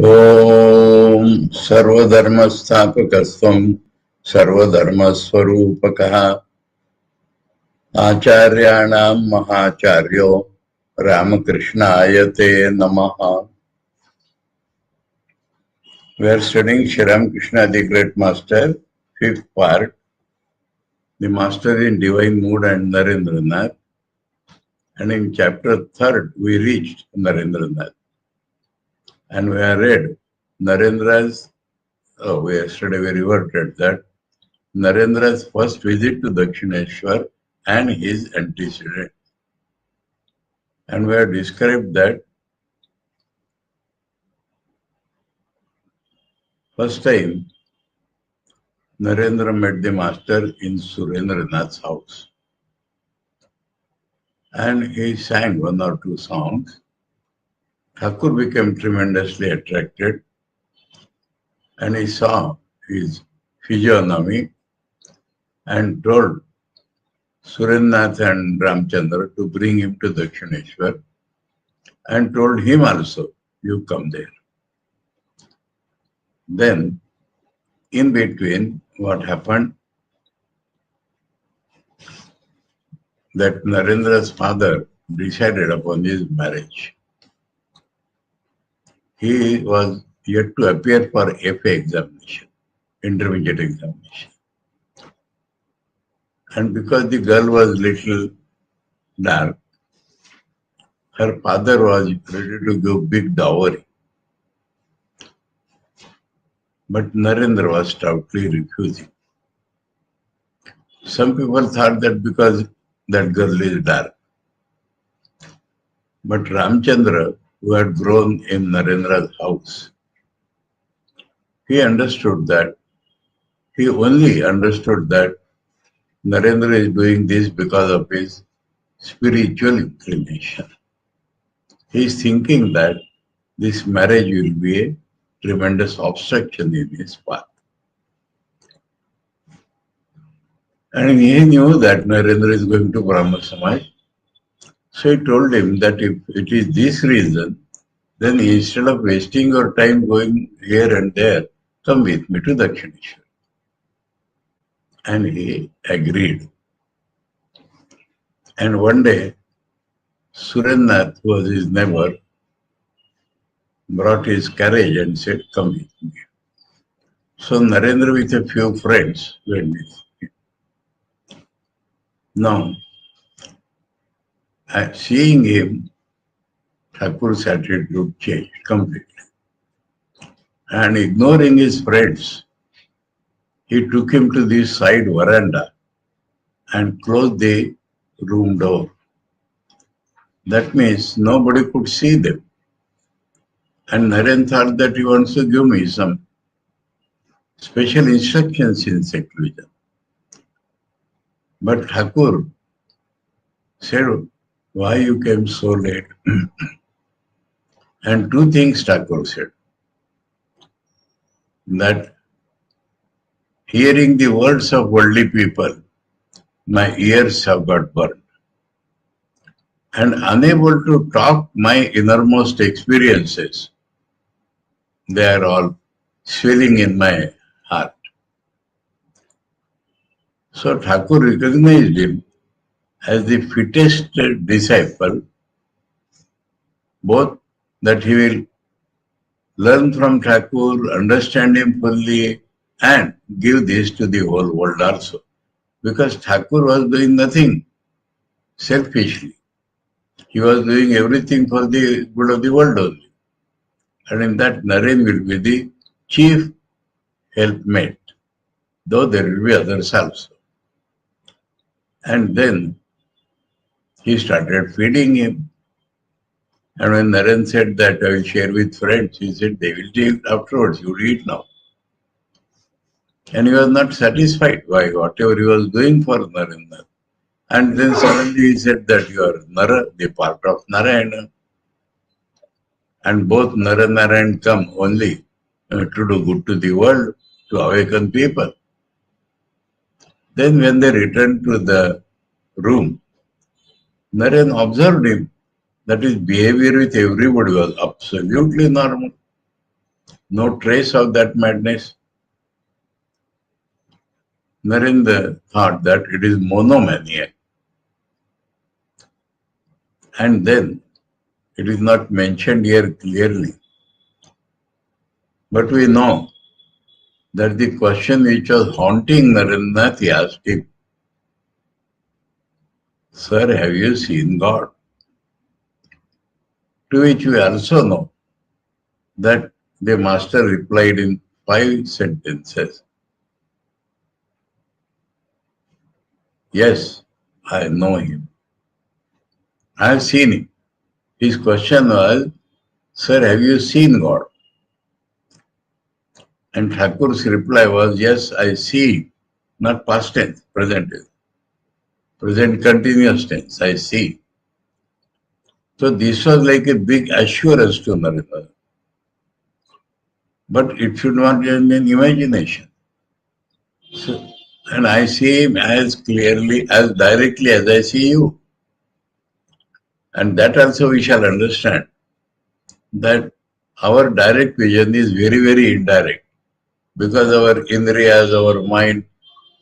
ओम सर्वधर्मस्थापकस्त्वं सर्वधर्मस्वरूपकः आचार्याणां महाचार्यो रामकृष्णाय ते नमः. We are studying Sri Ramakrishna the Great Master, fifth part, the Master in Divine Mood and Narendranath. And in chapter 3rd, we reached Narendranath. And we have read Narendra's, yesterday we reverted that, Narendra's first visit to Dakshineshwar and his antecedent. And we have described that first time Narendra met the master in Surendranath's house. And he sang one or two songs. Thakur became tremendously attracted and he saw his physiognomy and told Surendranath and Ramchandra to bring him to Dakshineshwar and told him also, you come there. Then, in between, what happened? That Narendra's father decided upon his marriage. He was yet to appear for FA examination, intermediate examination. And because the girl was little dark, her father was ready to give big dowry. But Narendra was stoutly refusing. Some people thought that because that girl is dark. But Ramchandra, who had grown in Narendra's house, he only understood that Narendra is doing this because of his spiritual inclination. He is thinking that this marriage will be a tremendous obstruction in his path. And he knew that Narendra is going to Brahma Samaj. So he told him that if it is this reason, then instead of wasting your time going here and there, come with me to Dakshineshwar. And he agreed. And one day, Surendranath, who was his neighbor, brought his carriage and said, come with me. So Narendra with a few friends went with him. Now, seeing him, Thakur's attitude changed completely. And ignoring his friends, he took him to the side veranda and closed the room door. That means nobody could see them. And Naren thought that he wants to give me some special instructions in seclusion. But Thakur said, why you came so late? And two things Thakur said. That hearing the words of worldly people, my ears have got burned. And unable to talk my innermost experiences, they are all swelling in my heart. So Thakur recognized him as the fittest disciple, both that he will learn from Thakur, understand him fully, and give this to the whole world also. Because Thakur was doing nothing selfishly. He was doing everything for the good of the world only. And in that, Naren will be the chief helpmate, though there will be others also. And then he started feeding him. And when Naren said that I will share with friends, he said they will take afterwards, you eat now. And he was not satisfied by whatever he was doing for Narendra. And then suddenly he said that you are Nara, the part of Narayana. And both Nara and Narayan come only to do good to the world, to awaken people. Then when they returned to the room, Narayan observed him that his behavior with everybody was absolutely normal. No trace of that madness. Narendra thought that it is monomania. And then it is not mentioned here clearly. But we know that the question which was haunting Narendra, he asked him, Sir, have you seen God? To which we also know that the master replied in 5 sentences. Yes, I know him. I have seen him. His question was, Sir, have you seen God? And Thakur's reply was, yes, I see, not past tense, present tense. Present continuous tense, I see. So this was like a big assurance to Narendra. But it should not be in imagination. So, and I see him as clearly, as directly as I see you. And that also we shall understand that our direct vision is very, very indirect because our indriyas, our mind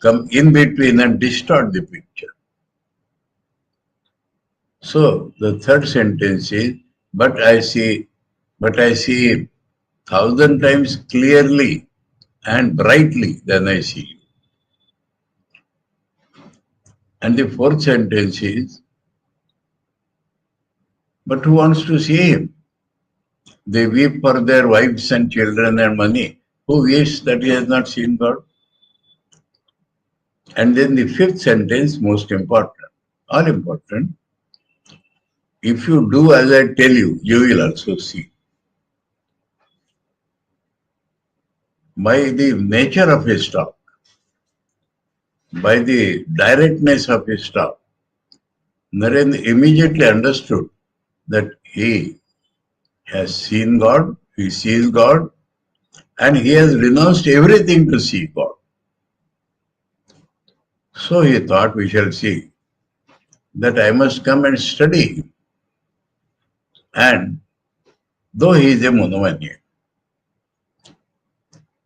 come in between and distort the picture. So the third sentence is, but I see him 1,000 times clearly and brightly than I see you. And the fourth sentence is, but who wants to see him? They weep for their wives and children and money. Who wishes that he has not seen God? And then the fifth sentence, most important, all important. If you do as I tell you, you will also see. By the nature of his talk, by the directness of his talk, Narendra immediately understood that he has seen God, he sees God, and he has renounced everything to see God. So he thought, we shall see, that I must come and study him. And though he is a monomaniac.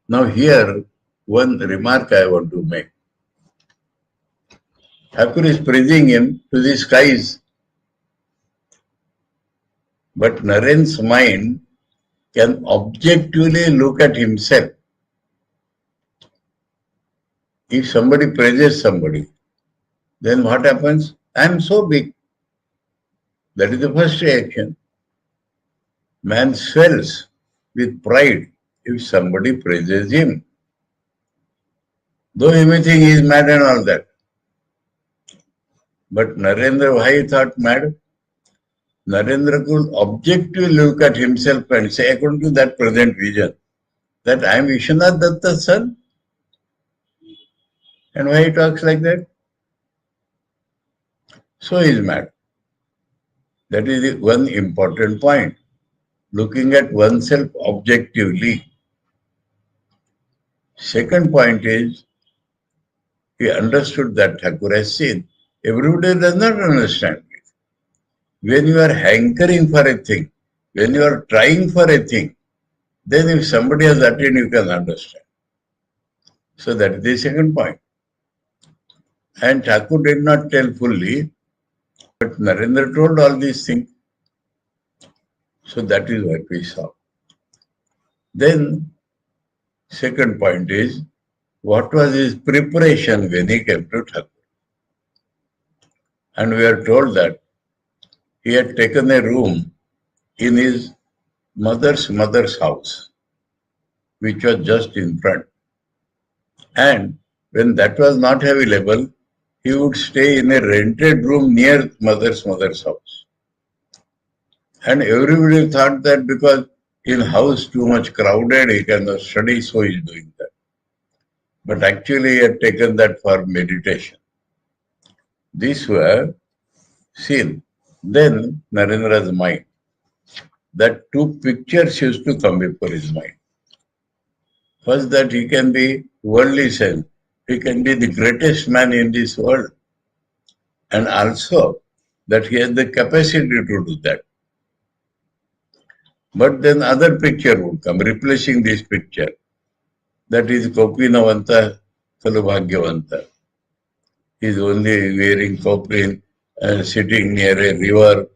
Now here, one remark I want to make. Thakur is praising him to the skies. But Naren's mind can objectively look at himself. If somebody praises somebody, then what happens? I am so big. That is the first reaction. Man swells with pride if somebody praises him. Though he may think he is mad and all that. But Narendra, why he thought mad? Narendra could objectively look at himself and say, according to that present vision, that I am Vishwanath Datta's son. And why he talks like that? So he is mad. That is the one important point. Looking at oneself objectively. Second point is, he understood that Thakur has seen. Everybody does not understand it. When you are hankering for a thing, when you are trying for a thing, then if somebody has attained, you can understand. So that is the second point. And Thakur did not tell fully, but Narendra told all these things. So that is what we saw. Then, second point is, what was his preparation when he came to Thakur? And we are told that he had taken a room in his mother's house, which was just in front. And when that was not available, he would stay in a rented room near mother's house. And everybody thought that because in house too much crowded, he cannot study, so he is doing that. But actually he had taken that for meditation. These were seen. Then Narendra's mind, that two pictures used to come before his mind. First, that he can be worldly self. He can be the greatest man in this world. And also that he has the capacity to do that. But then other picture would come, replacing this picture. That is Kopinavanta Kalubhagyavanta. He is only wearing kopin and sitting near a river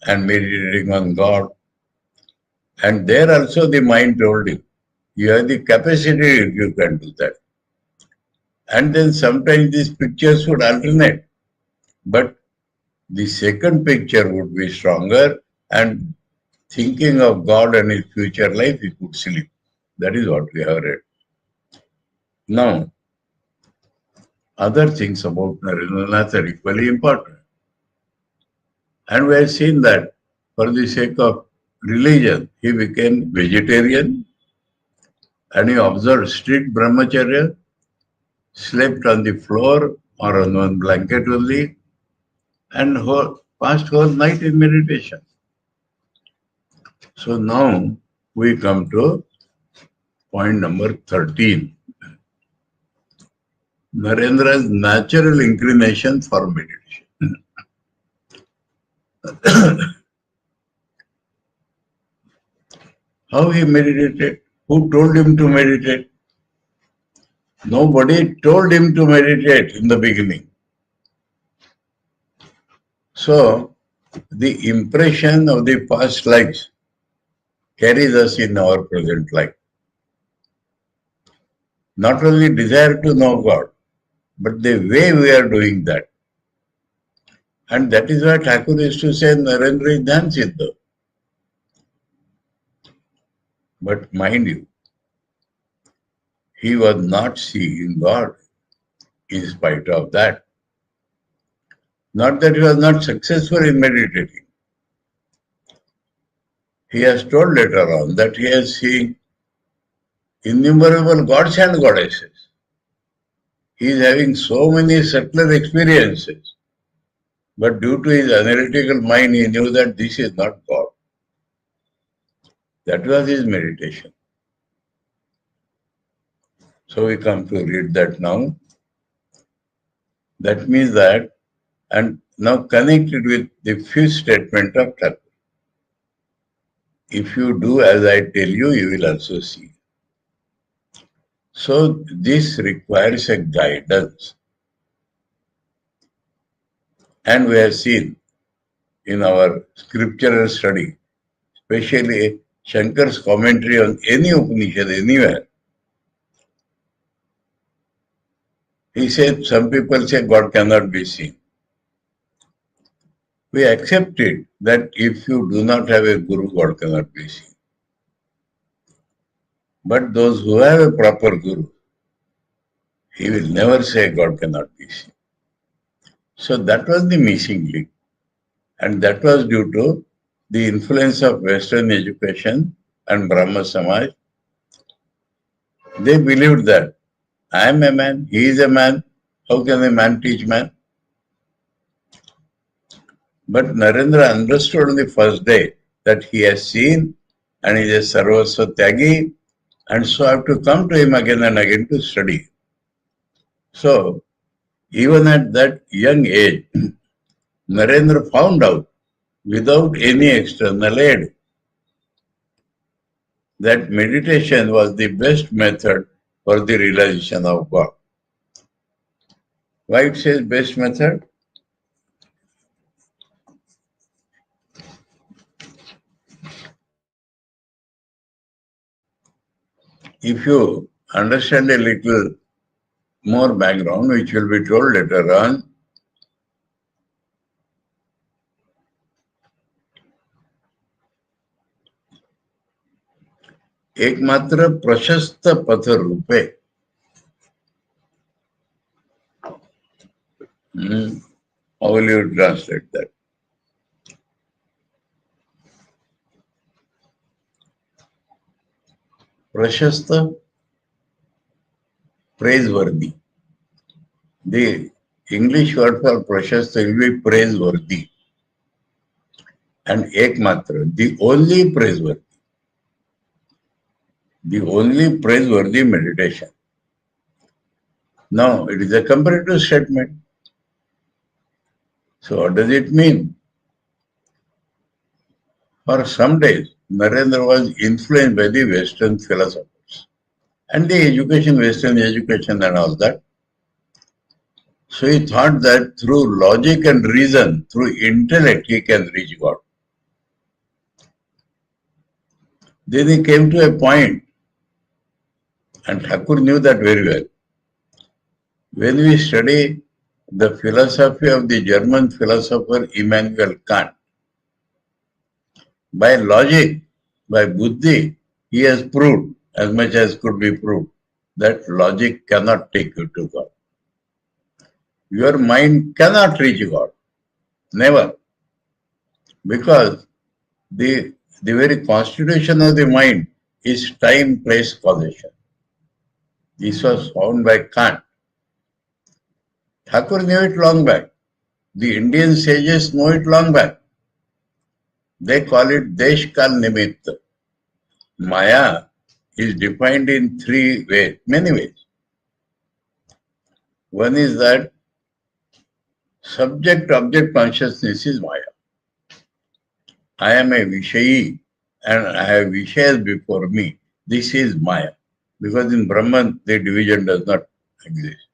and meditating on God. And there also the mind told him, you have the capacity, you can do that. And then sometimes these pictures would alternate. But the second picture would be stronger, and thinking of God and his future life, he could sleep. That is what we have read. Now, other things about Narendranath are equally important. And we have seen that for the sake of religion, he became vegetarian and he observed strict brahmacharya, slept on the floor or on one blanket only, and passed whole night in meditation. So now we come to point number 13. Narendra's natural inclination for meditation. How he meditated? Who told him to meditate? Nobody told him to meditate in the beginning. So, the impression of the past lives carries us in our present life. Not only desire to know God, but the way we are doing that. And that is why Thakur used to say, Narendra is Dhyan Siddha. But mind you, he was not seeing God in spite of that. Not that he was not successful in meditating. He has told later on that he has seen innumerable gods and goddesses. He is having so many subtler experiences. But due to his analytical mind, he knew that this is not God. That was his meditation. So we come to read that now. That means that, and now connected with the fifth statement of Thakur. If you do as I tell you, you will also see. So this requires a guidance. And we have seen in our scriptural study, especially Shankar's commentary on any Upanishad anywhere. He said, some people say God cannot be seen. We accept it that if you do not have a guru, God cannot be seen. But those who have a proper guru, he will never say God cannot be seen. So that was the missing link. And that was due to the influence of Western education and Brahma Samaj. They believed that I am a man, he is a man, how can a man teach man? But Narendra understood on the first day that he has seen and he is a sarvasva tyagi, and so I have to come to him again and again to study. So, even at that young age, Narendra found out without any external aid that meditation was the best method for the realization of God. Why it says best method? If you understand a little more background, which will be told later on, एकमात्र प्रशस्त पथ रूपे. How will you translate that? Prashasta, praiseworthy. The English word for prashasta will be praiseworthy. And ekmatra, the only praiseworthy. The only praiseworthy meditation. Now, it is a comparative statement. So, what does it mean? For some days, Narendra was influenced by the Western philosophers and the education, Western education and all that. So he thought that through logic and reason, through intellect, he can reach God. Then he came to a point, and Thakur knew that very well. When we study the philosophy of the German philosopher Immanuel Kant, by logic, by buddhi, he has proved, as much as could be proved, that logic cannot take you to God. Your mind cannot reach God. Never. Because the very constitution of the mind is time, place, causation. This was found by Kant. Thakur knew it long back. The Indian sages know it long back. They call it Desh Kal Nimitta. Maya is defined in three ways, many ways. One is that subject-object consciousness is Maya. I am a Vishayi and I have Vishayas before me. This is Maya. Because in Brahman, the division does not exist.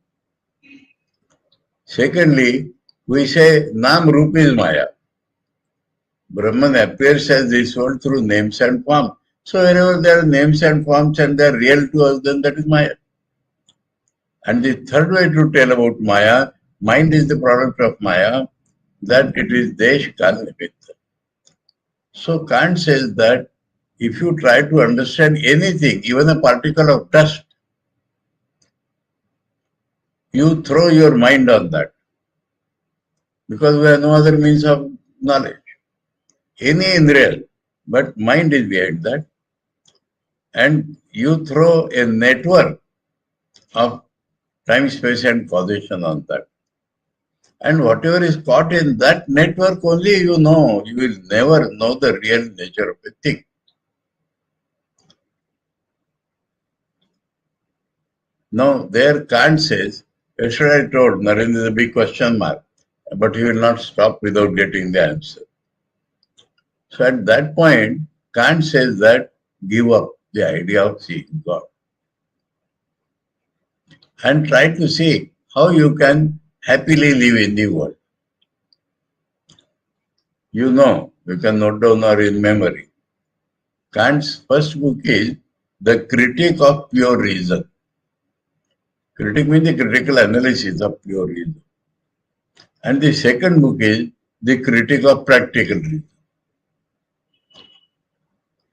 Secondly, we say Nam Rup is Maya. Brahman appears as this world through names and forms. So wherever there are names and forms and they are real to us, then that is Maya. And the third way to tell about Maya, mind is the product of Maya, that it is Desh Kal Nimitta. So Kant says that if you try to understand anything, even a particle of dust, you throw your mind on that. Because we have no other means of knowledge. Any indriya, but mind is behind that. And you throw a network of time, space and causation on that. And whatever is caught in that network only you know. You will never know the real nature of a thing. Now, there Kant says, yesterday I told Narendra is a big question mark, but he will not stop without getting the answer. So at that point, Kant says that give up the idea of seeing God and try to see how you can happily live in the world. You know, you can note down or in memory. Kant's first book is The Critique of Pure Reason. Critique means the critical analysis of pure reason. And the second book is The Critique of Practical Reason.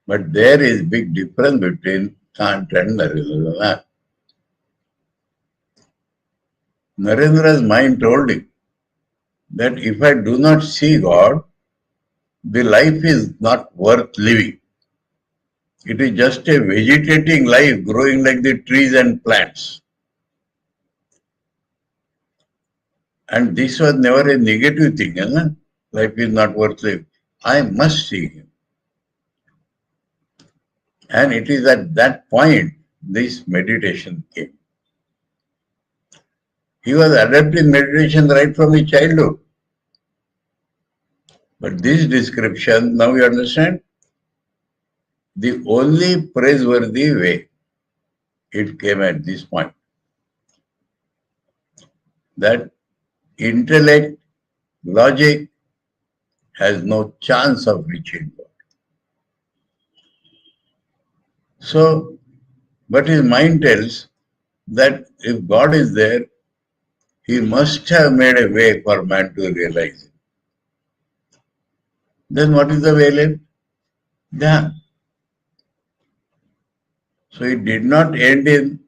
But there is big difference between Kant and Narendra. Narendra's mind told him that if I do not see God, the life is not worth living. It is just a vegetating life growing like the trees and plants. And this was never a negative thing. Life is not worth living. I must see Him. And it is at that point this meditation came. He was adapting meditation right from his childhood. But this description, now you understand, the only praiseworthy way, it came at this point. That intellect, logic has no chance of reaching God. So, but his mind tells that if God is there, He must have made a way for man to realize it. Then what is the way left? Dhyan. So it did not end in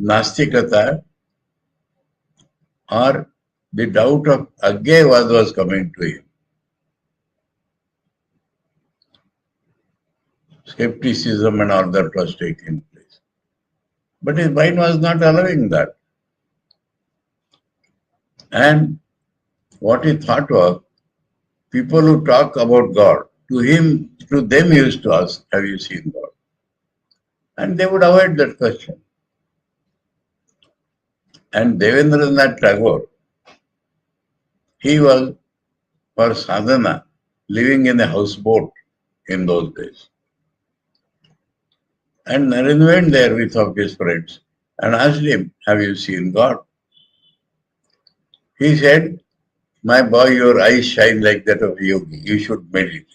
Nastikata or the doubt of Agya was coming to him. Skepticism and all that was taking place. But his mind was not allowing that. And what he thought was, people who talk about God, to them he used to ask, have you seen God? And they would avoid that question. And Devendranath Tagore, he was for sadhana, living in a houseboat in those days. And Naren went there with of his friends and asked him, have you seen God? He said, my boy, your eyes shine like that of a yogi. You should meditate.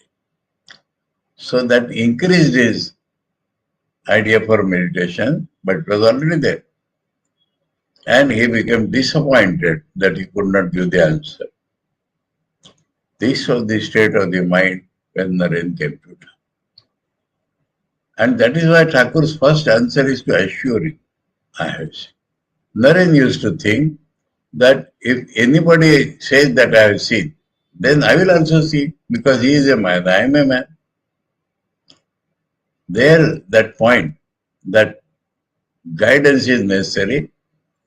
So that increased his idea for meditation, but it was already there. And he became disappointed that he could not give the answer. This was the state of the mind when Naren came to him. And that is why Thakur's first answer is to assure him, I have seen. Naren used to think that if anybody says that I have seen, then I will also see, because he is a man, I am a man. There, that point, that guidance is necessary,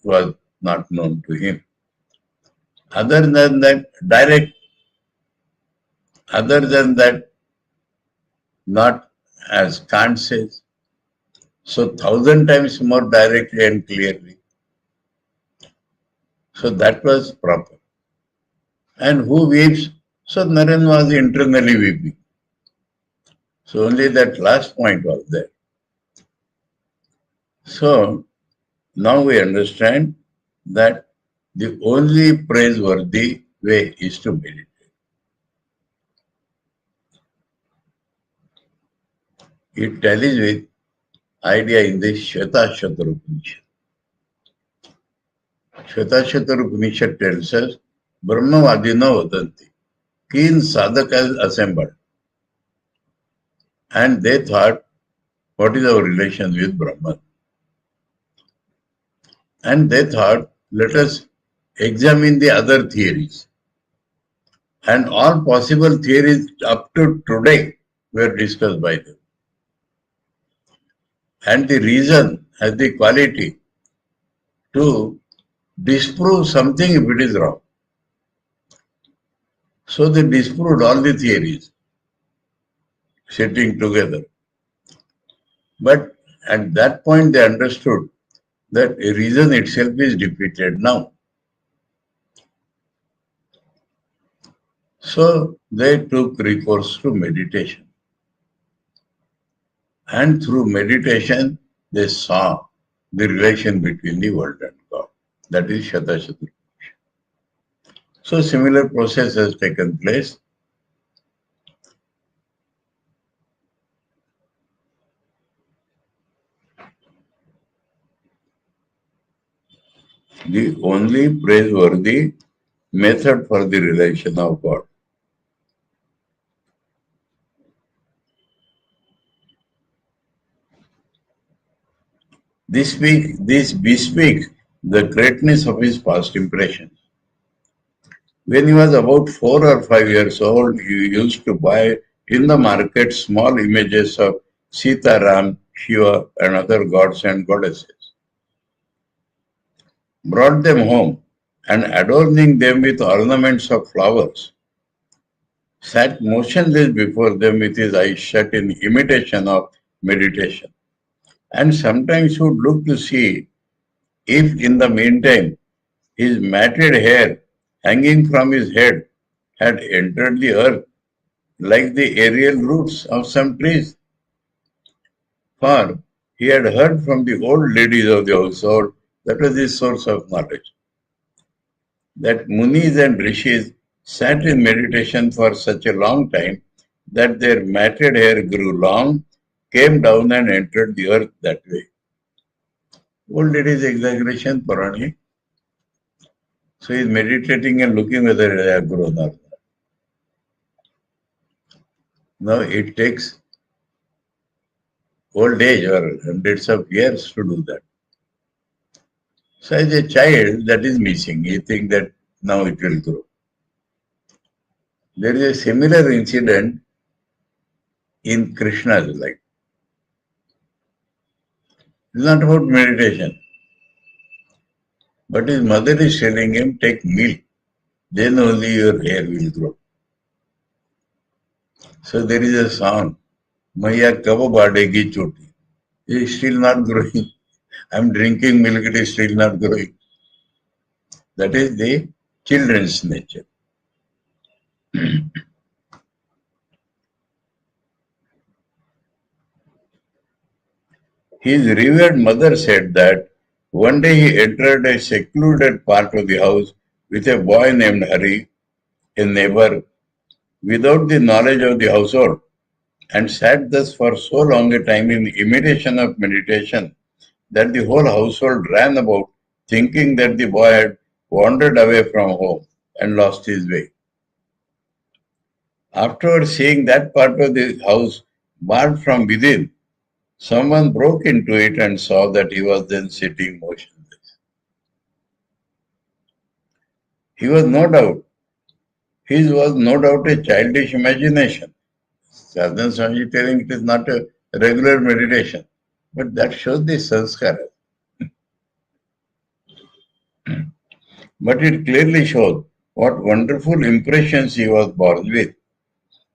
was not known to him. Other than that, not as Kant says, so 1,000 times more directly and clearly. So that was proper. And who weeps? So Naren was internally weeping. So only that last point was there. So now we understand that the only praiseworthy way is to meditate. It tallies with idea in the Shvetasvatara Upanishad. Shvetasvatara Upanishad tells us, Brahmavadino vadanti, keen sadhakas assembled. And they thought, what is our relation with Brahman? And they thought, let us examine the other theories. And all possible theories up to today were discussed by them. And the reason has the quality to disprove something if it is wrong. So they disproved all the theories sitting together. But at that point they understood that a reason itself is defeated now. So they took recourse to meditation. And through meditation, they saw the relation between the world and God. That is Shvetasvatara. So similar process has taken place. The only praiseworthy method for the relation of God. This bespeaks the greatness of his past impressions. When he was about 4 or 5 years old, he used to buy in the market small images of Sita, Ram, Shiva, and other gods and goddesses. Brought them home and adorning them with ornaments of flowers, sat motionless before them with his eyes shut in imitation of meditation, and sometimes would look to see if in the meantime his matted hair hanging from his head had entered the earth like the aerial roots of some trees. For he had heard from the old ladies of the household, that was his source of knowledge, that munis and rishis sat in meditation for such a long time that their matted hair grew long, came down and entered the earth that way. Old ladies exaggeration, Puranic. So he is meditating and looking whether they have grown or not. Now it takes old age or hundreds of years to do that. So as a child, that is missing. You think that now it will grow. There is a similar incident in Krishna's life. It's not about meditation. But his mother is telling him, take milk. Then only your hair will grow. So there is a song, Maya kab badegi choti. It is still not growing. I am drinking milk, it is still not growing. That is the children's nature. His revered mother said that one day he entered a secluded part of the house with a boy named Hari, a neighbor, without the knowledge of the household, and sat thus for so long a time in imitation of meditation that the whole household ran about thinking that the boy had wandered away from home and lost his way. Afterwards, seeing that part of the house barred from within, someone broke into it and saw that he was then sitting motionless. His was no doubt a childish imagination. Sadhana Swami telling it is not a regular meditation, but that shows the sanskara. But it clearly shows what wonderful impressions he was born with.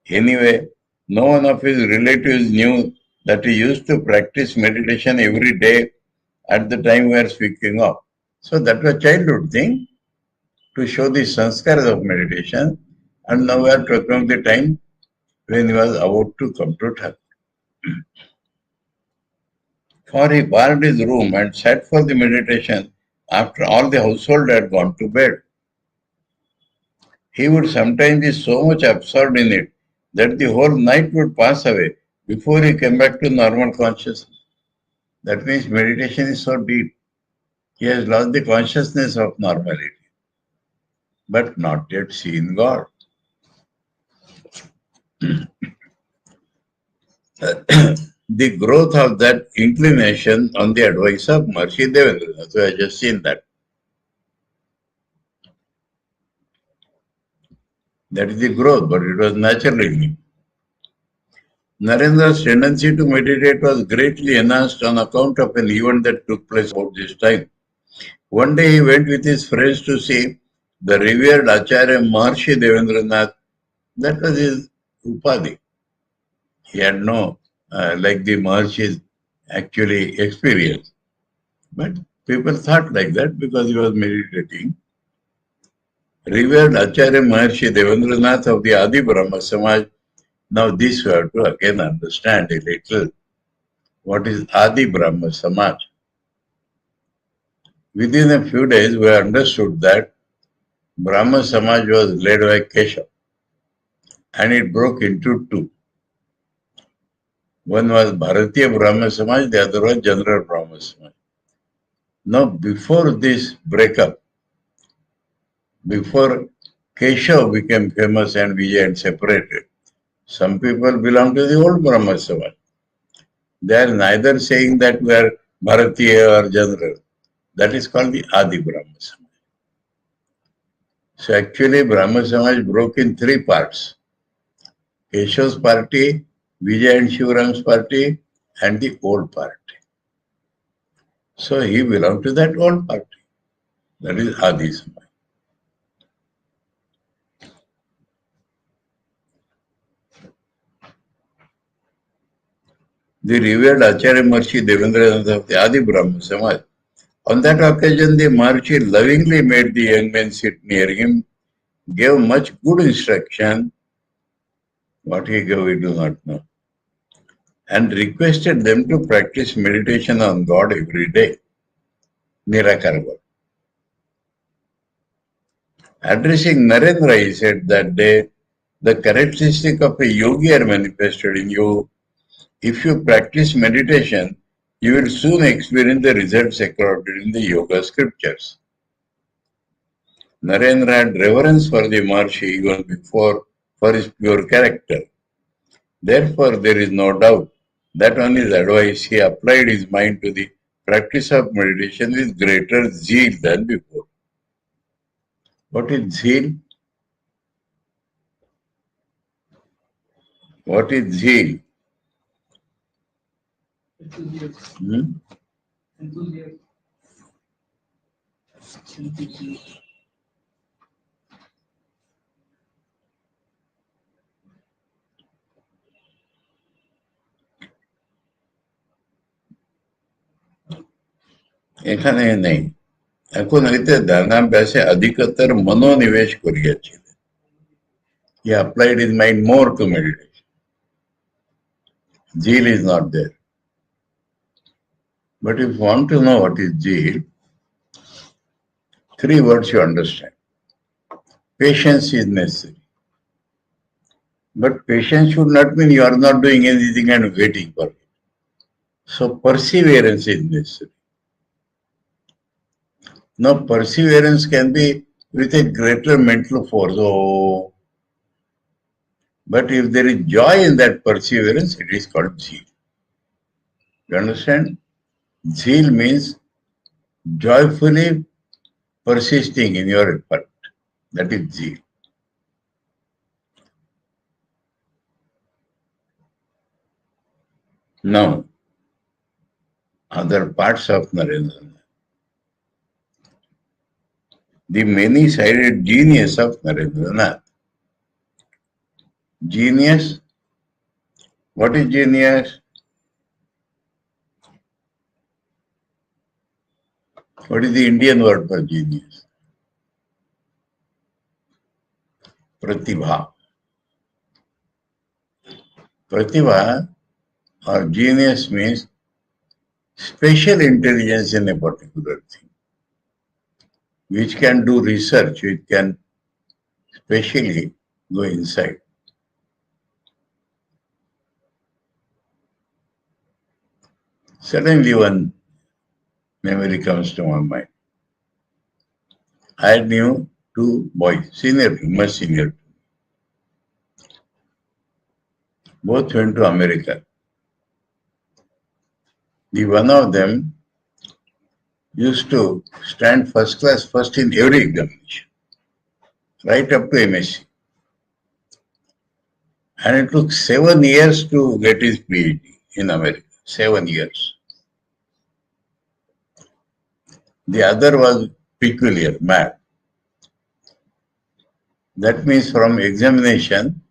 Anyway, no one of his relatives knew that he used to practice meditation every day at the time we are speaking of. So that was childhood thing to show the sanskars of meditation, and now we are talking of the time when he was about to come to Thakur. For he barred his room and sat for the meditation after all the household had gone to bed. He would sometimes be so much absorbed in it that the whole night would pass away before he came back to normal consciousness. That means meditation is so deep. He has lost the consciousness of normality, but not yet seen God. The growth of that inclination on the advice of Maharishi Devendra. So I just seen that. That is the growth, but it was natural in him. Narendra's tendency to meditate was greatly enhanced on account of an event that took place about this time. One day he went with his friends to see the revered Acharya Maharishi Devendranath. That was his upadhi. He had no, like the Maharshis, actually experience. But people thought like that because he was meditating. Revered Acharya Maharishi Devendranath of the Adi Brahma Samaj. Now this we have to again understand a little. What is Adi Brahma Samaj? Within a few days we understood that Brahma Samaj was led by Keshav and it broke into two. One was Bharatiya Brahma Samaj, the other was General Brahma Samaj. Now before this breakup, before Keshav became famous and Vijay and separated, some people belong to the old Brahma Samaj. They are neither saying that we are Bharatiya or General. That is called the Adi Brahma Samaj. So actually Brahma Samaj broke in three parts. Keshav's party, Vijay and Shivaram's party, and the old party. So he belonged to that old party. That is Adi Samaj. The revered Acharya Maharishi Devendranath of the Adi Brahma Samaj. On that occasion, the Maharishi lovingly made the young men sit near him, gave much good instruction. What he gave, we do not know. And requested them to practice meditation on God every day. Nirakara God. Addressing Narendra, he said that day, the characteristic of a yogi are manifested in you. If you practice meditation, you will soon experience the results accorded in the yoga scriptures. Narendra had reverence for the Maharishi even before for his pure character. Therefore, there is no doubt That one is advice. He applied his mind to the practice of meditation with greater zeal than before. What is zeal? What is zeal? Enthusiasm. Enthusiasm. এখানে নেই। এখন হইতে ধ্যানাভ্যাসে অধিকতর মনোনিবেশ করিয়াছিলেন। He applied his mind more to meditation. Zeal is not there. But if you want to know what is zeal, 3 words you understand. Patience is necessary. But patience should not mean you are not doing anything and waiting for it. So perseverance is necessary. Now perseverance can be with a greater mental force. Oh, but if there is joy in that perseverance, it is called zeal. You understand? Zeal means joyfully persisting in your effort. That is zeal. Now, other parts of Narendra. The many-sided genius of Narendranath. Genius? What is genius? What is the Indian word for genius? Pratibha. Pratibha or genius means special intelligence in a particular thing, which can do research, which can specially go inside. Suddenly one memory comes to my mind. I knew 2 boys, senior, much senior. Both went to America. The one of them used to stand first class first in every examination, right up to MSc. And it took 7 years to get his PhD in America. 7 years. The other was peculiar, mad. That means from examination,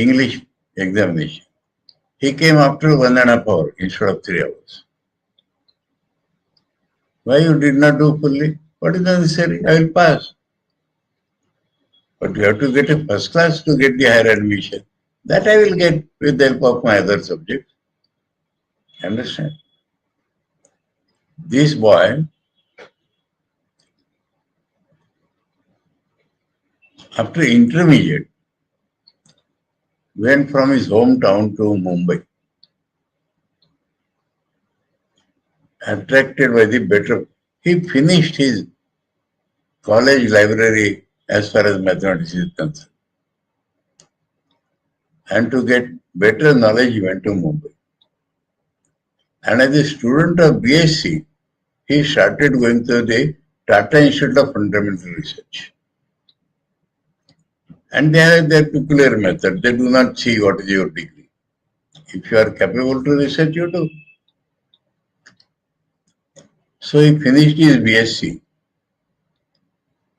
English examination, he came after 1.5 hours instead of 3 hours. Why you did not do fully? What is necessary? I will pass. But you have to get a first class to get the higher admission. That I will get with the help of my other subjects. Understand? This boy, after intermediate, went from his hometown to Mumbai, attracted by the better. He finished his college library as far as mathematics is concerned. And to get better knowledge, he went to Mumbai. And as a student of BSc, he started going to the Tata Institute of Fundamental Research. And they have their peculiar method. They do not see what is your degree. If you are capable to research, you do. So he finished his BSc.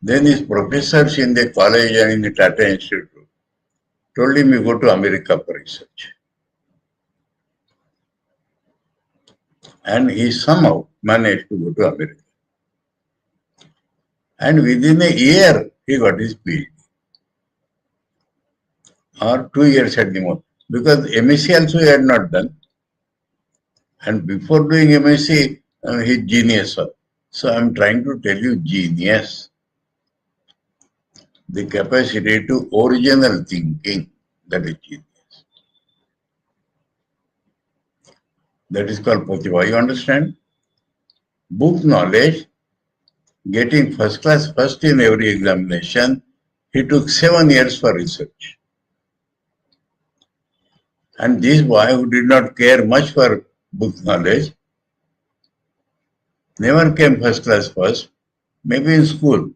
Then his professors in the college and in the Tata Institute told him, you go to America for research. And he somehow managed to go to America. And within a year, he got his PhD. Or 2 years at the most. Because MSc also he had not done. And before doing MSc, he genius. So I am trying to tell you genius. The capacity to original thinking, that is genius. That is called Pratibha. You understand? Book knowledge, getting first class first in every examination, he took 7 years for research. And this boy who did not care much for book knowledge, never came first class first, maybe in school.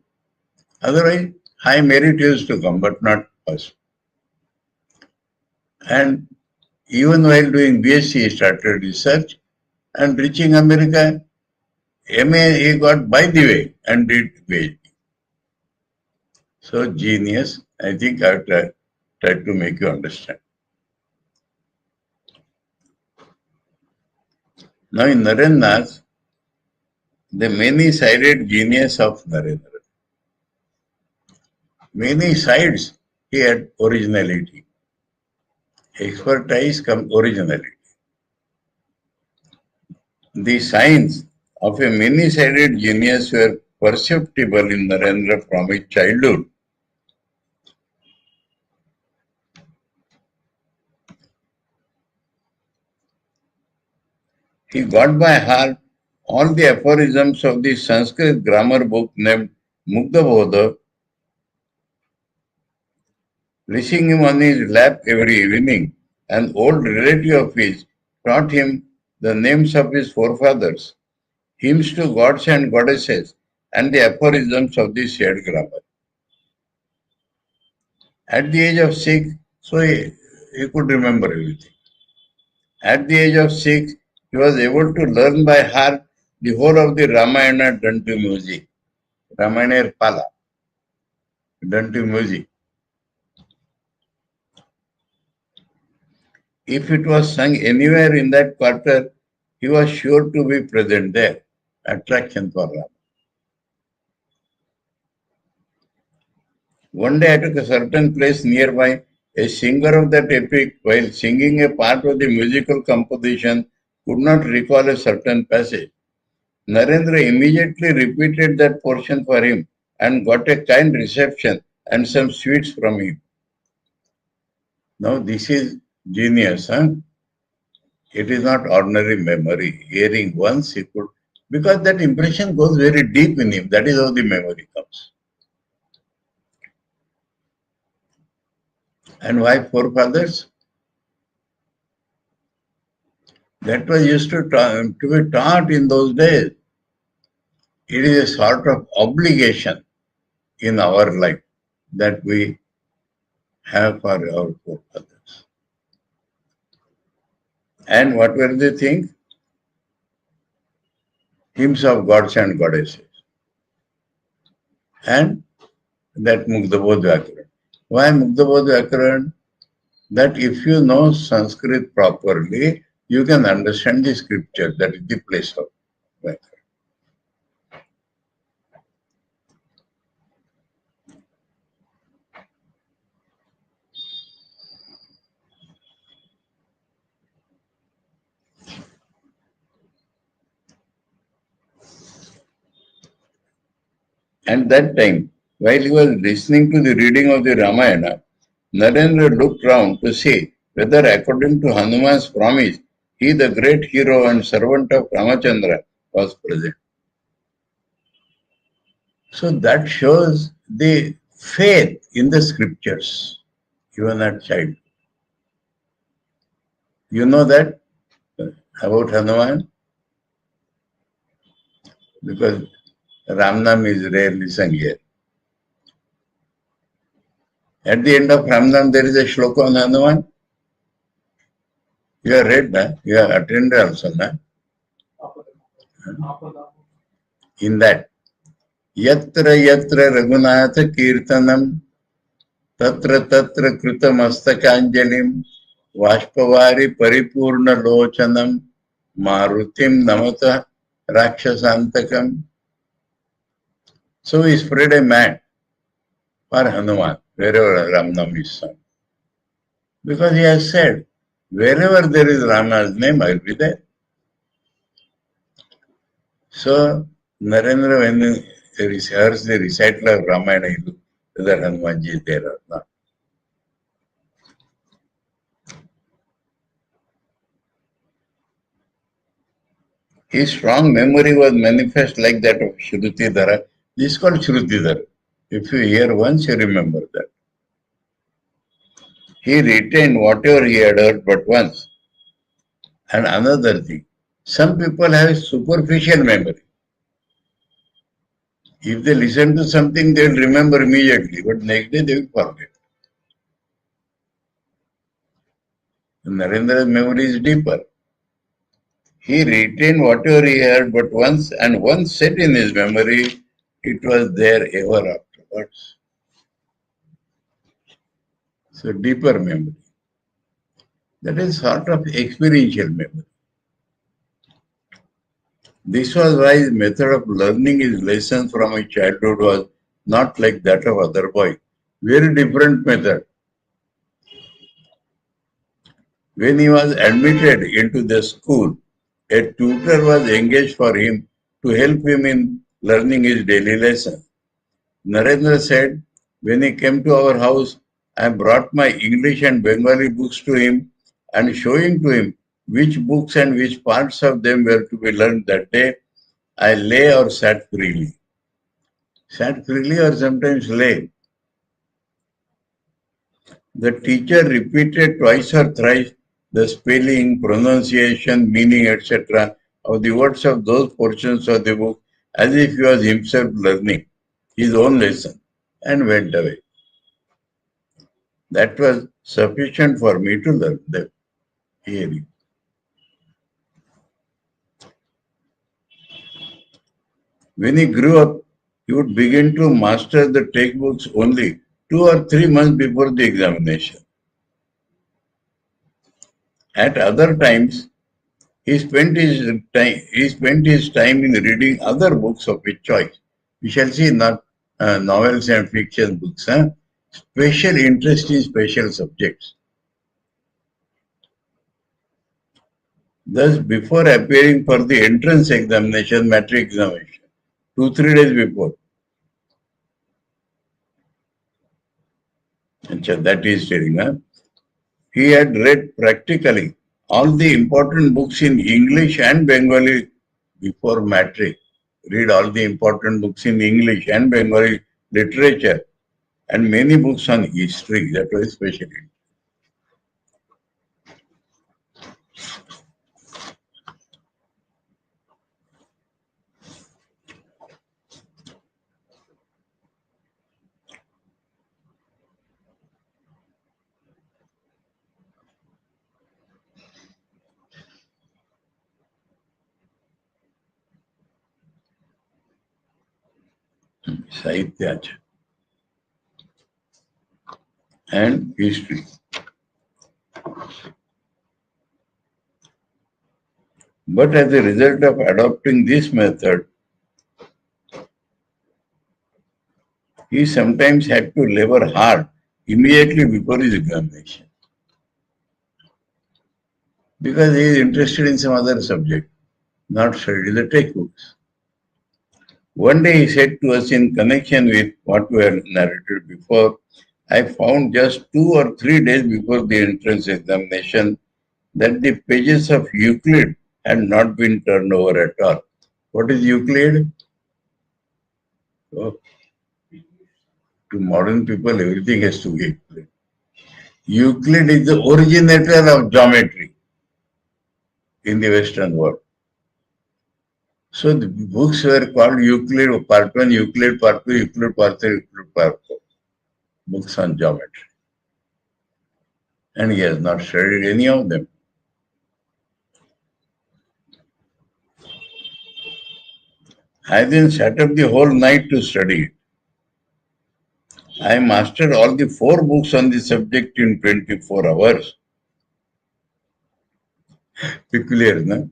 Otherwise, high merit used to come, but not first. And even while doing BSc, he started research, and reaching America, MA he got by the way and did PhD. So genius, I think I've tried to make you understand. Now in Narendranath, the many-sided genius of Narendra. Many sides he had originality. Expertise come originality. The signs of a many-sided genius were perceptible in Narendra from his childhood. He got by heart all the aphorisms of the Sanskrit grammar book named Mugdhabodha, placing him on his lap every evening. An old relative of his taught him the names of his forefathers, hymns to gods and goddesses, and the aphorisms of the shared grammar. At the age of 6, so he could remember everything. At the age of 6, he was able to learn by heart the whole of the Ramayana done to music. Ramayana Pala, done to music. If it was sung anywhere in that quarter, he was sure to be present there. Attraction for Rama. One day at a certain place nearby, a singer of that epic, while singing a part of the musical composition, could not recall a certain passage. Narendra immediately repeated that portion for him and got a kind reception and some sweets from him. Now this is genius, huh? It is not ordinary memory. Hearing once he could, because that impression goes very deep in him. That is how the memory comes. And why forefathers? That was used to be taught in those days. It is a sort of obligation in our life that we have for our forefathers. And what were the things? Hymns of gods and goddesses. And that Mugdhabodh Vyakaran. Why Mugdhabodh Vyakaran? That if you know Sanskrit properly, you can understand the scripture. That is the place of Vyakaran. At that time, while he was listening to the reading of the Ramayana, Narendra looked round to see whether, according to Hanuman's promise, he, the great hero and servant of Ramachandra, was present. So that shows the faith in the scriptures, even at child. You know that about Hanuman? Because Ramnam is rarely sung here. At the end of Ramnam, there is a shloka on Hanuman. You have read that? You have attended also, na? In that, Yatra Yatra Raghunatha Kirtanam Tatra Tatra Krita Mastakaanjalim Vashpavari Paripurna Lochanam Marutim Namata Rakshasantakam. So he spread a mat for Hanuman wherever Ramnam is sung. Because he has said, wherever there is Rama's name, I will be there. So Narendra, when he hears the recital of Ramayana, he looks whether Hanumanji is there or not. His strong memory was manifest like that of Shrutidhara. This is called Shrutidhara. If you hear once, you remember that. He retained whatever he had heard but once. And another thing, some people have superficial memory. If they listen to something, they'll remember immediately, but next day they will forget. Narendra's memory is deeper. He retained whatever he heard but once, and once set in his memory, it was there ever afterwards. So deeper memory. That is sort of experiential memory. This was why his method of learning his lessons from his childhood was not like that of other boys. Very different method. When he was admitted into the school, a tutor was engaged for him to help him in learning his daily lesson. Narendra said, when he came to our house, I brought my English and Bengali books to him and showing to him which books and which parts of them were to be learned that day, I lay or sat freely. Sat freely or sometimes lay. The teacher repeated twice or thrice the spelling, pronunciation, meaning, etc. of the words of those portions of the book as if he was himself learning his own lesson and went away. That was sufficient for me to learn the hearing. When he grew up, he would begin to master the textbooks only 2 or 3 months before the examination. At other times, he spent his time in reading other books of his choice. We shall see not novels and fiction books. Special interest in special subjects. Thus, before appearing for the entrance examination, matric examination, 2-3 days before, that is telling, he had read practically all the important books in English and Bengali before matric. Read all the important books in English and Bengali literature and many books on history. That was special. Sahitya and history. But as a result of adopting this method, he sometimes had to labor hard immediately before his examination because he is interested in some other subject, not study the textbooks. One day he said to us in connection with what we had narrated before, I found just 2 or 3 days before the entrance examination that the pages of Euclid had not been turned over at all. What is Euclid? Oh, to modern people, everything has to be Euclid. Euclid is the originator of geometry in the Western world. So the books were called Euclid, part 1, Euclid, part 2, Euclid, part 3, Euclid, part 4. Books on geometry. And he has not studied any of them. I then sat up the whole night to study it. I mastered all the 4 books on the subject in 24 hours. Peculiar, no?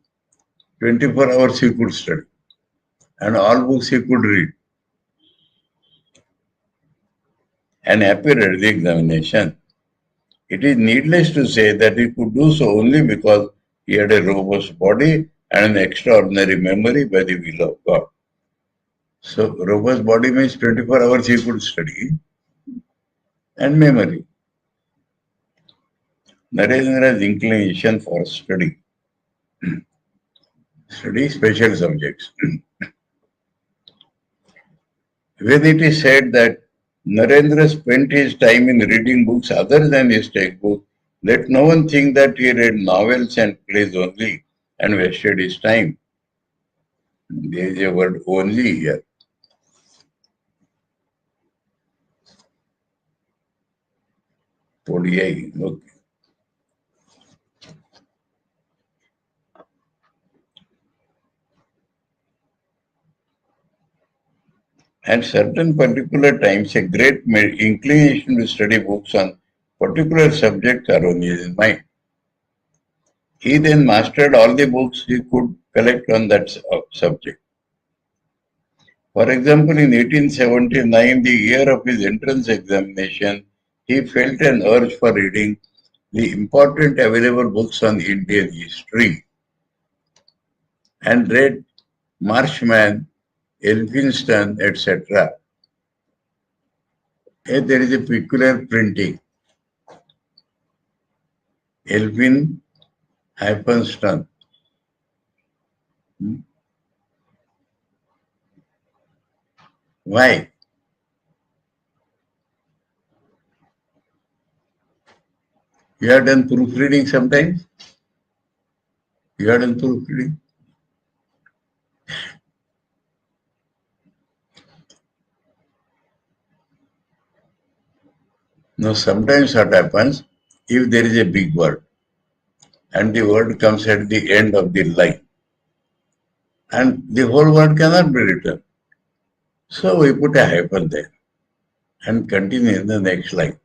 24 hours he could study. And all books he could read. And appear at the examination. It is needless to say that he could do so only because he had a robust body and an extraordinary memory by the will of God. So, robust body means 24 hours he could study and memory. Narendra's inclination for study. Study special subjects. When it is said that Narendra spent his time in reading books other than his textbook. Let no one think that he read novels and plays only and wasted his time. There is a word only here. ODI. Okay. At certain particular times, a great inclination to study books on particular subjects arose in his mind. He then mastered all the books he could collect on that subject. For example, in 1879, the year of his entrance examination, he felt an urge for reading the important available books on Indian history and read Marshman, Elphinstone, etc. Here there is a peculiar printing. Elphinstone. Why? You have done proofreading sometimes? You have done proofreading? Now, sometimes what happens, if there is a big word and the word comes at the end of the line and the whole word cannot be written. So we put a hyphen there and continue in the next line.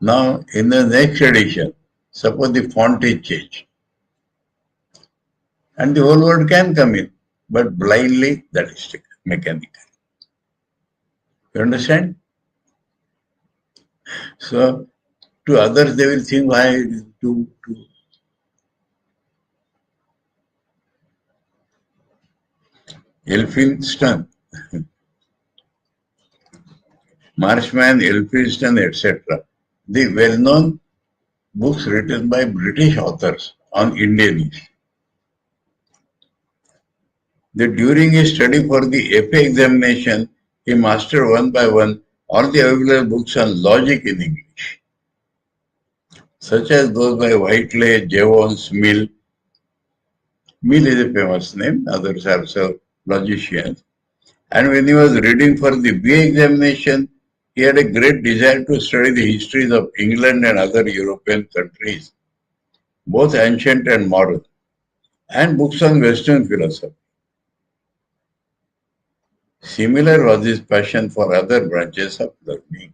Now, in the next edition, suppose the font is changed and the whole word can come in, but blindly that is taken, mechanical. You understand? So, to others they will think why it is too. Elphinstone, Marshman, Elphinstone, etc. The well-known books written by British authors on Indian history. During his study for the FA examination, he mastered one by one all the available books on logic in English, such as those by Whiteley, Jevons, Mill. Mill is a famous name, others are also logicians. And when he was reading for the BA examination, he had a great desire to study the histories of England and other European countries, both ancient and modern, and books on Western philosophy. Similar was his passion for other branches of learning.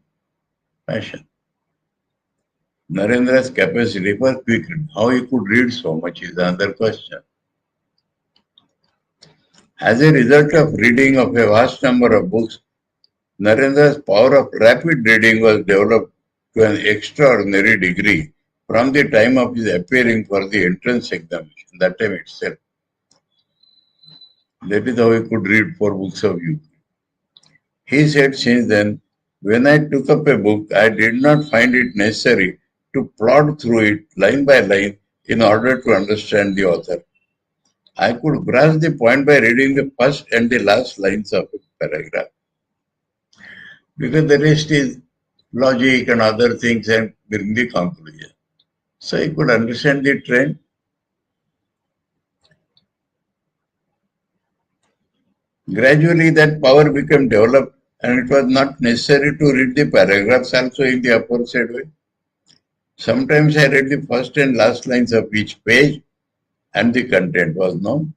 Passion. Narendra's capacity for quick reading. How he could read so much is another question. As a result of reading of a vast number of books, Narendra's power of rapid reading was developed to an extraordinary degree from the time of his appearing for the entrance examination, that time itself. That is how he could read 4 books of Euclid. He said since then, when I took up a book, I did not find it necessary to plod through it line by line in order to understand the author. I could grasp the point by reading the first and the last lines of a paragraph. Because the rest is logic and other things and bring the conclusion. So he could understand the trend. Gradually that power became developed and it was not necessary to read the paragraphs also in the aforesaid way. Sometimes I read the first and last lines of each page and the content was known.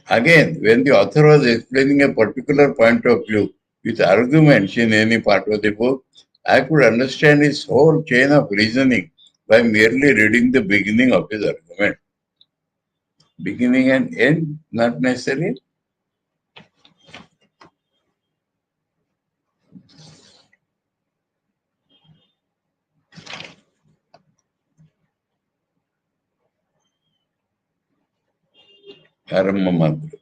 Again, when the author was explaining a particular point of view with arguments in any part of the book, I could understand his whole chain of reasoning by merely reading the beginning of his argument. Beginning and end, not necessary. Karma mantra.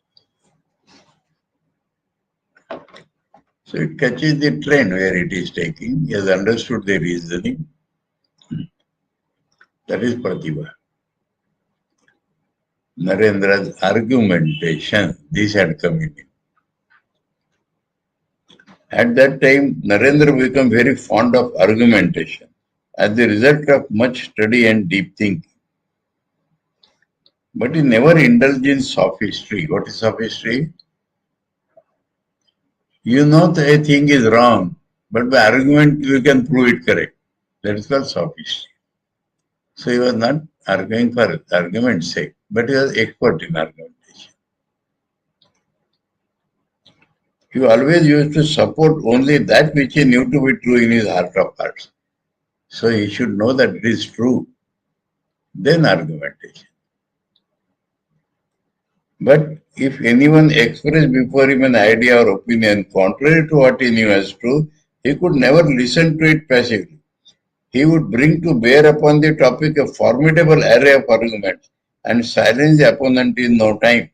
So it catches the trend where it is taking. He has understood the reasoning. That is Pratibha. Narendra's argumentation, this had come in. At that time, Narendra became very fond of argumentation as the result of much study and deep thinking. But he never indulged in sophistry. What is sophistry? You know that a thing is wrong, but by argument you can prove it correct. That is called sophistry. So he was not arguing for argument's sake, but he was expert in argumentation. He always used to support only that which he knew to be true in his heart of hearts. So he should know that it is true, then argumentation. But if anyone expressed before him an idea or opinion contrary to what he knew as true, he could never listen to it passively. He would bring to bear upon the topic a formidable array of arguments and silence the opponent in no time.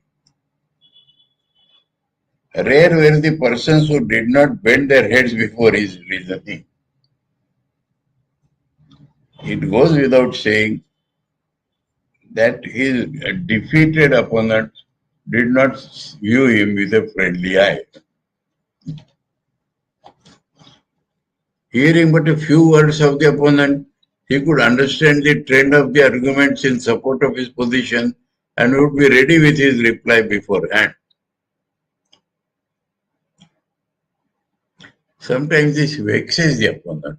Rare were the persons who did not bend their heads before his reasoning. It goes without saying that his defeated opponent did not view him with a friendly eye. Hearing but a few words of the opponent, he could understand the trend of the arguments in support of his position and would be ready with his reply beforehand. Sometimes this vexes the opponent.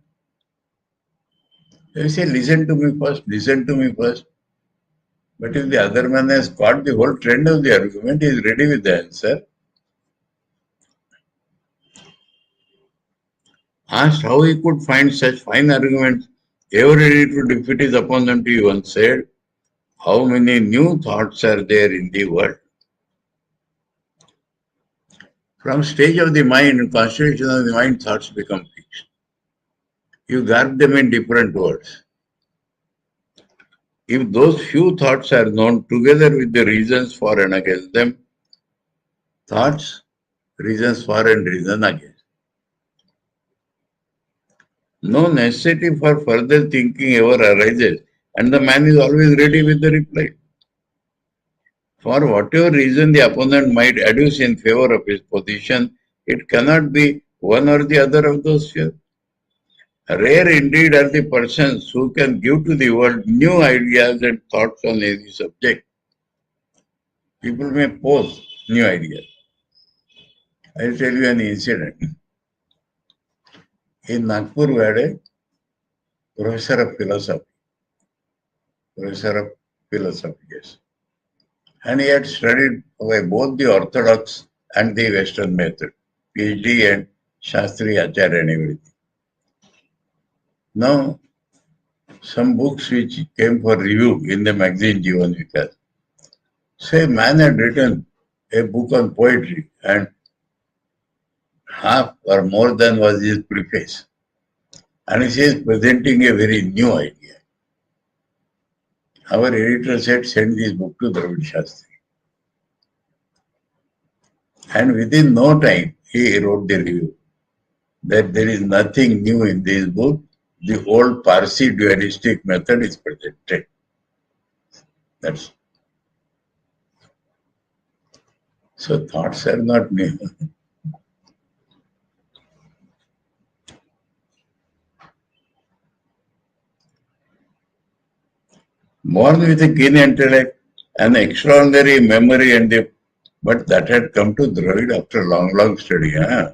They say, listen to me first, listen to me first. But if the other man has caught the whole trend of the argument, he is ready with the answer. Asked how he could find such fine arguments, ever ready to defeat his opponent, he once said, how many new thoughts are there in the world? From stage of the mind, constitution of the mind, thoughts become fixed. You garb them in different words. If those few thoughts are known together with the reasons for and against them, thoughts, reasons for and reason against. No necessity for further thinking ever arises, and the man is always ready with the reply. For whatever reason the opponent might adduce in favor of his position, it cannot be one or the other of those few. Rare indeed are the persons who can give to the world new ideas and thoughts on any subject. People may pose new ideas. I will tell you an incident. In Nagpur, we had a professor of philosophy. Yes. And he had studied by both the orthodox and the Western method, PhD and Shastri Acharya and everything. Now, some books which came for review in the magazine Jivan Vikas. So a man had written a book on poetry and half or more than was his preface. And he says presenting a very new idea. Our editor said, send this book to Dravid Shastri. And within no time, he wrote the review that there is nothing new in this book. The old Parsi dualistic method is presented. That's so thoughts are not new. Born with a keen intellect, an extraordinary memory, but that had come to Dravid after long study. Huh?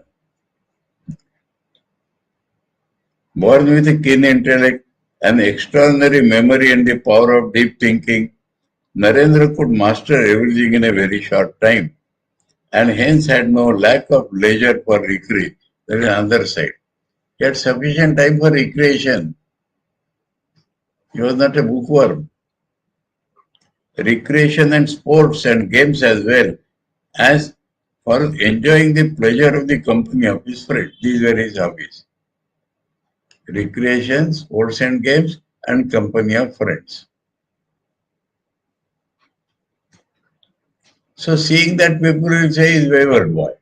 Born with a keen intellect, an extraordinary memory and the power of deep thinking, Narendra could master everything in a very short time and hence had no lack of leisure for recreation. That is another side. He had sufficient time for recreation. He was not a bookworm. Recreation and sports and games as well as for enjoying the pleasure of the company of his friends. These were his hobbies. Recreation, sports and games, and company of friends. So seeing that, people will say he is wayward boy.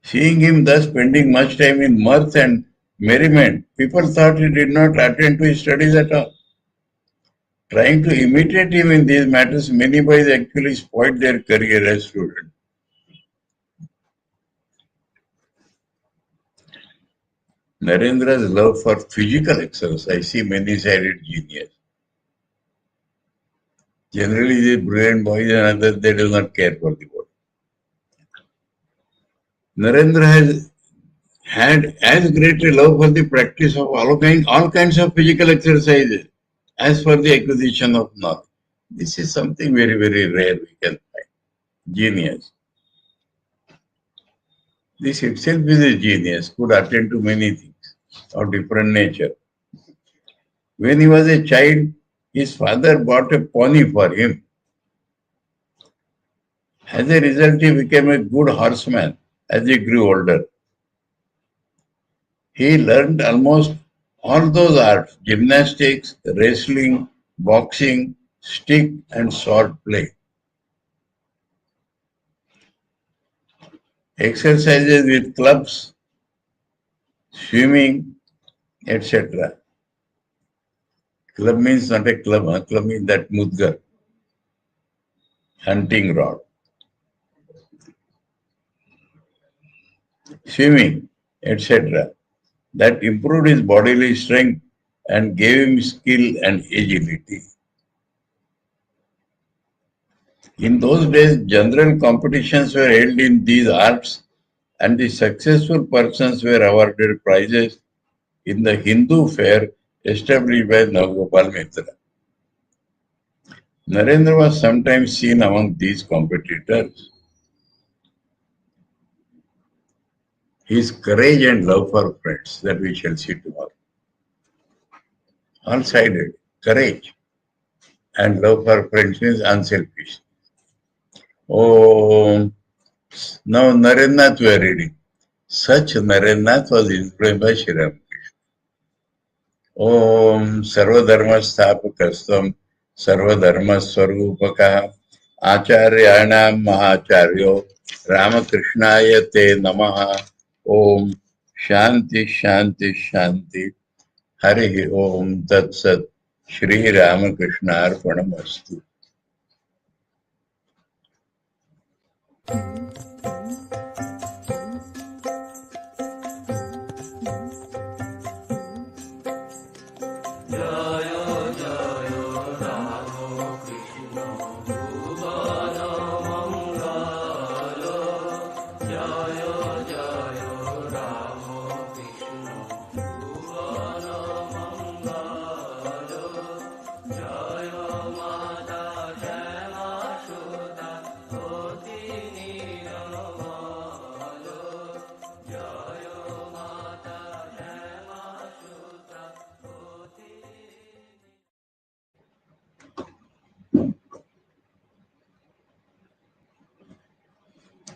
Seeing him thus spending much time in mirth and merriment, people thought he did not attend to his studies at all. Trying to imitate him in these matters, many boys actually spoiled their career as students. Narendra's love for physical exercise, see many-sided genius. Generally, the brilliant boys and others, they do not care for the body. Narendra has had as great a love for the practice of all kinds of physical exercises as for the acquisition of knowledge. This is something very, very rare we can find. Genius. This itself is a genius, could attend to many things of different nature. When he was a child, his father bought a pony for him. As a result, he became a good horseman as he grew older. He learned almost all those arts: gymnastics, wrestling, boxing, stick and sword play. Exercises with clubs, swimming, etc. Club means not a club, club means that mudgar, hunting rod. Swimming, etc. That improved his bodily strength and gave him skill and agility. In those days, general competitions were held in these arts and the successful persons were awarded prizes in the Hindu fair established by Navgopal Mitra. Narendra was sometimes seen among these competitors. His courage and love for friends, that we shall see tomorrow. All-sided courage and love for friends means unselfish. Oh, now Narendranath we are reading. Such Narendranath was influenced by Sri Ramakrishna. Om Sarvadharma Sthapakastam Sarvadharma Swarupakah Acharyanam Mahacharyo Ramakrishnaya Te Namaha. Om Shanti Shanti Shanti. Hari Om Tat Sat. Sri Ramakrishna Arpanamastu.